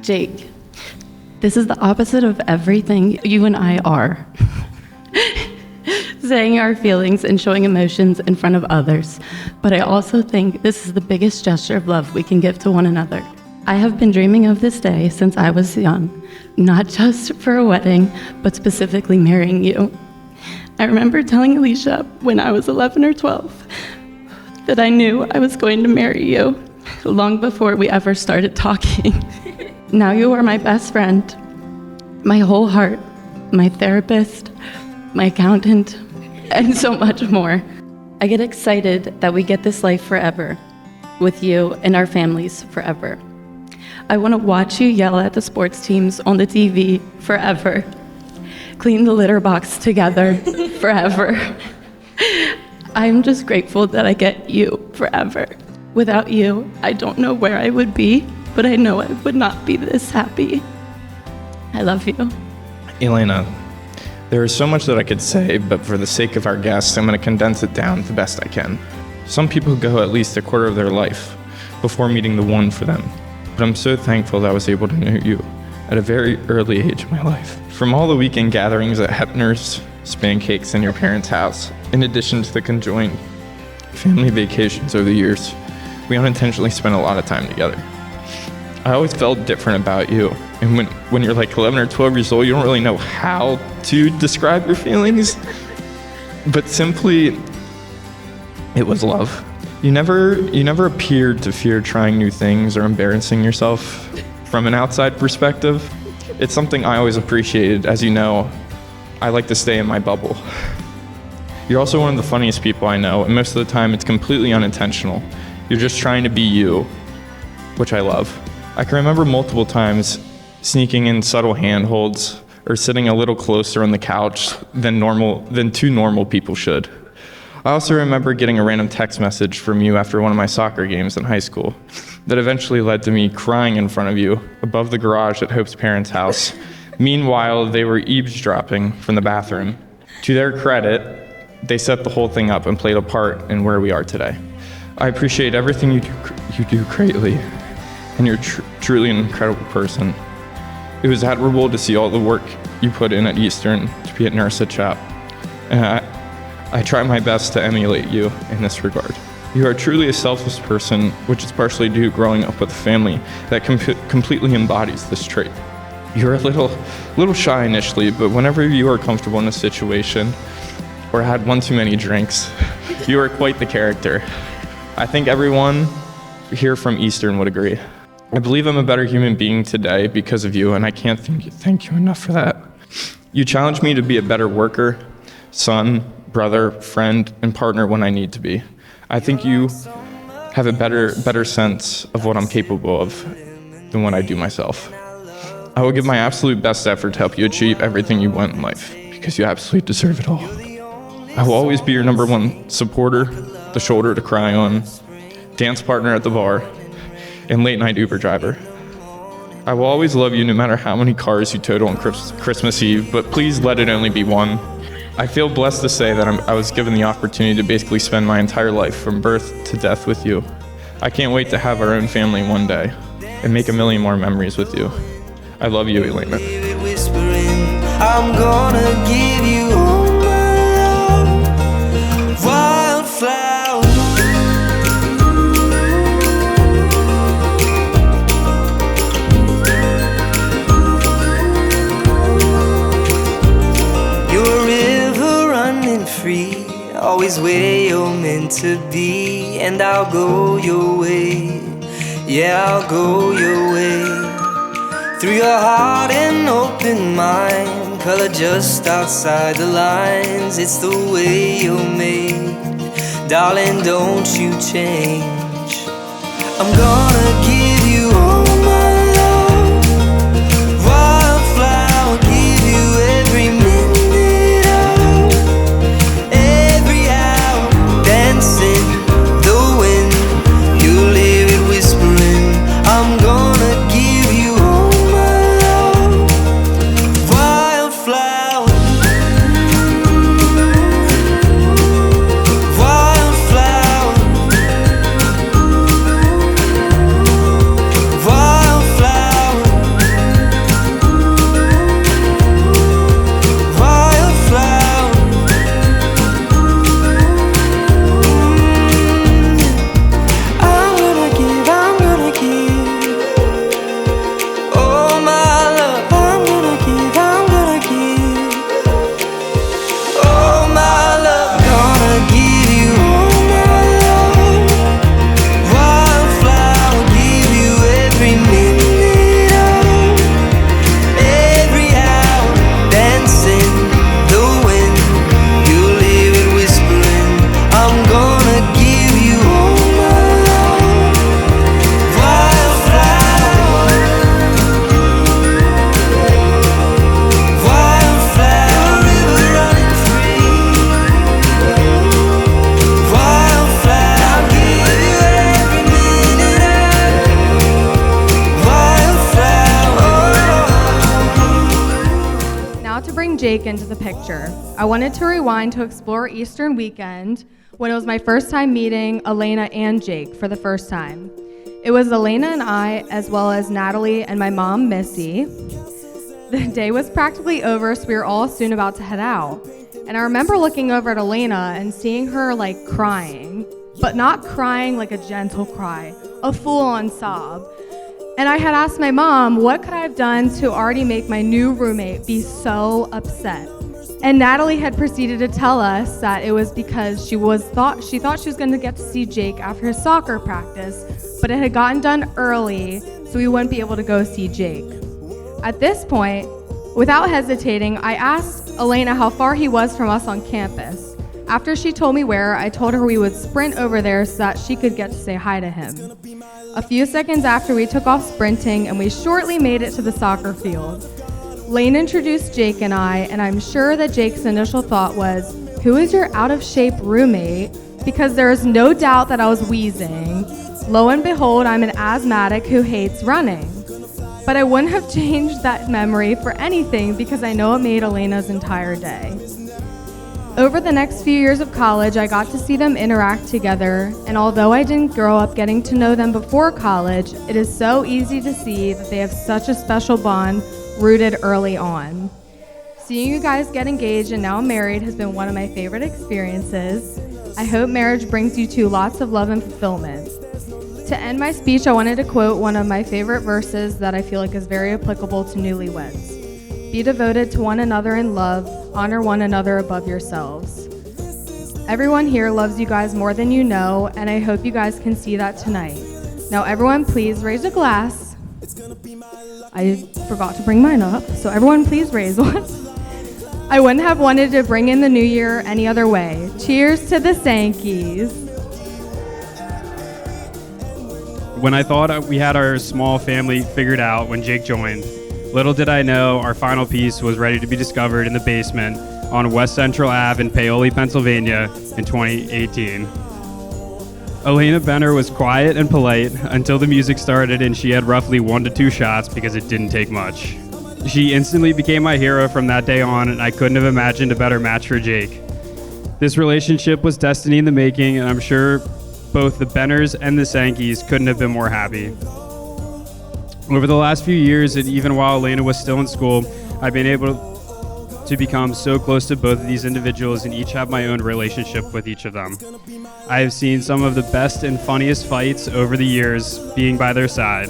Jake, this is the opposite of everything you and I are. Saying our feelings and showing emotions in front of others. But I also think this is the biggest gesture of love we can give to one another. I have been dreaming of this day since I was young, not just for a wedding, but specifically marrying you. I remember telling Alicia when I was 11 or 12 that I knew I was going to marry you long before we ever started talking. Now you are my best friend, my whole heart, my therapist, my accountant, and so much more. I get excited that we get this life forever with you and our families forever. I want to watch you yell at the sports teams on the TV forever. Clean the litter box together forever. I'm just grateful that I get you forever. Without you, I don't know where I would be, but I know I would not be this happy. I love you. Eleana, there is so much that I could say, but for the sake of our guests, I'm going to condense it down the best I can. Some people go at least a quarter of their life before meeting the one for them, but I'm so thankful that I was able to know you at a very early age of my life. From all the weekend gatherings at Hepner's, span cakes in your parents' house, in addition to the conjoined family vacations over the years, we unintentionally spent a lot of time together. I always felt different about you. And when you're like 11 or 12 years old, you don't really know how to describe your feelings. But simply, it was love. You never appeared to fear trying new things or embarrassing yourself from an outside perspective. It's something I always appreciated. As you know, I like to stay in my bubble. You're also one of the funniest people I know, and most of the time it's completely unintentional. You're just trying to be you, which I love. I can remember multiple times sneaking in subtle handholds or sitting a little closer on the couch than two normal people should. I also remember getting a random text message from you after one of my soccer games in high school that eventually led to me crying in front of you above the garage at Hope's parents' house. Meanwhile, they were eavesdropping from the bathroom. To their credit, they set the whole thing up and played a part in where we are today. I appreciate everything you do greatly, and you're truly an incredible person. It was admirable to see all the work you put in at Eastern to be a nurse at CHAP, and I try my best to emulate you in this regard. You are truly a selfless person, which is partially due to growing up with a family that completely embodies this trait. You're a little shy initially, but whenever you are comfortable in a situation or had one too many drinks, you are quite the character. I think everyone here from Eastern would agree. I believe I'm a better human being today because of you, and I can't thank you enough for that. You challenge me to be a better worker, son, brother, friend, and partner when I need to be. I think you have a better sense of what I'm capable of than what I do myself. I will give my absolute best effort to help you achieve everything you want in life, because you absolutely deserve it all. I will always be your number one supporter, the shoulder to cry on, dance partner at the bar, and late night Uber driver. I will always love you no matter how many cars you total on Christmas Eve, but please let it only be one. I feel blessed to say that I was given the opportunity to basically spend my entire life from birth to death with you. I can't wait to have our own family one day and make a million more memories with you. I love you, Eleana. I'm gonna give you all my love, wildflower. You're a river running free, always where you're meant to be, and I'll go your way, yeah, I'll go your way. Through your heart and open mind, color just outside the lines. It's the way you're made, darling, don't you change. I'm gonna give you all my love, wildflower, give you every minute of every hour, dancing the wind, you leave it whispering. I'm gonna give you all picture. I wanted to rewind to explore Eastern weekend when it was my first time meeting Eleana and Jake for the first time. It was Eleana and I, as well as Natalie and my mom, Missy. The day was practically over, so we were all soon about to head out. And I remember looking over at Eleana and seeing her like crying, but not crying like a gentle cry, a full-on sob. And I had asked my mom, what could I have done to already make my new roommate be so upset? And Natalie had proceeded to tell us that it was because she thought she was going to get to see Jake after his soccer practice, but it had gotten done early, so we wouldn't be able to go see Jake. At this point, without hesitating, I asked Eleana how far he was from us on campus. After she told me where, I told her we would sprint over there so that she could get to say hi to him. A few seconds after, we took off sprinting, and we shortly made it to the soccer field. Lane introduced Jake and I'm sure that Jake's initial thought was, who is your out-of-shape roommate? Because there is no doubt that I was wheezing. Lo and behold, I'm an asthmatic who hates running. But I wouldn't have changed that memory for anything because I know it made Eleana's entire day. Over the next few years of college, I got to see them interact together, and although I didn't grow up getting to know them before college, it is so easy to see that they have such a special bond rooted early on. Seeing you guys get engaged and now married has been one of my favorite experiences. I hope marriage brings you two lots of love and fulfillment. To end my speech, I wanted to quote one of my favorite verses that I feel like is very applicable to newlyweds. Be devoted to one another in love, honor one another above yourselves. Everyone here loves you guys more than you know, and I hope you guys can see that tonight. Now everyone please raise a glass. I forgot to bring mine up, so everyone please raise one. I wouldn't have wanted to bring in the new year any other way. Cheers to the Sankeys. When I thought we had our small family figured out when Jake joined, little did I know our final piece was ready to be discovered in the basement on West Central Ave in Paoli, Pennsylvania in 2018. Eleana Benner was quiet and polite until the music started and she had roughly 1 to 2 shots because it didn't take much. She instantly became my hero from that day on, and I couldn't have imagined a better match for Jake. This relationship was destiny in the making, and I'm sure both the Benners and the Sankeys couldn't have been more happy. Over the last few years, and even while Eleana was still in school, I've been able to become so close to both of these individuals and each have my own relationship with each of them. I have seen some of the best and funniest fights over the years being by their side.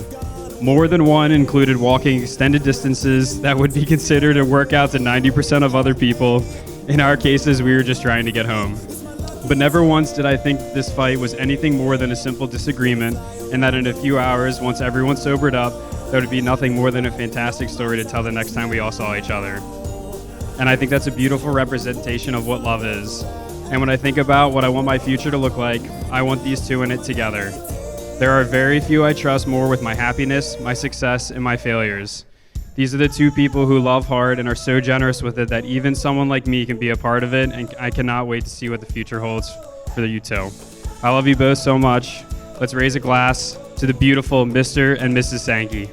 More than one included walking extended distances that would be considered a workout to 90% of other people. In our cases, we were just trying to get home. But never once did I think this fight was anything more than a simple disagreement, and that in a few hours, once everyone sobered up, there would be nothing more than a fantastic story to tell the next time we all saw each other. And I think that's a beautiful representation of what love is. And when I think about what I want my future to look like, I want these two in it together. There are very few I trust more with my happiness, my success, and my failures. These are the two people who love hard and are so generous with it that even someone like me can be a part of it, and I cannot wait to see what the future holds for you two. I love you both so much. Let's raise a glass to the beautiful Mr. and Mrs. Sankey.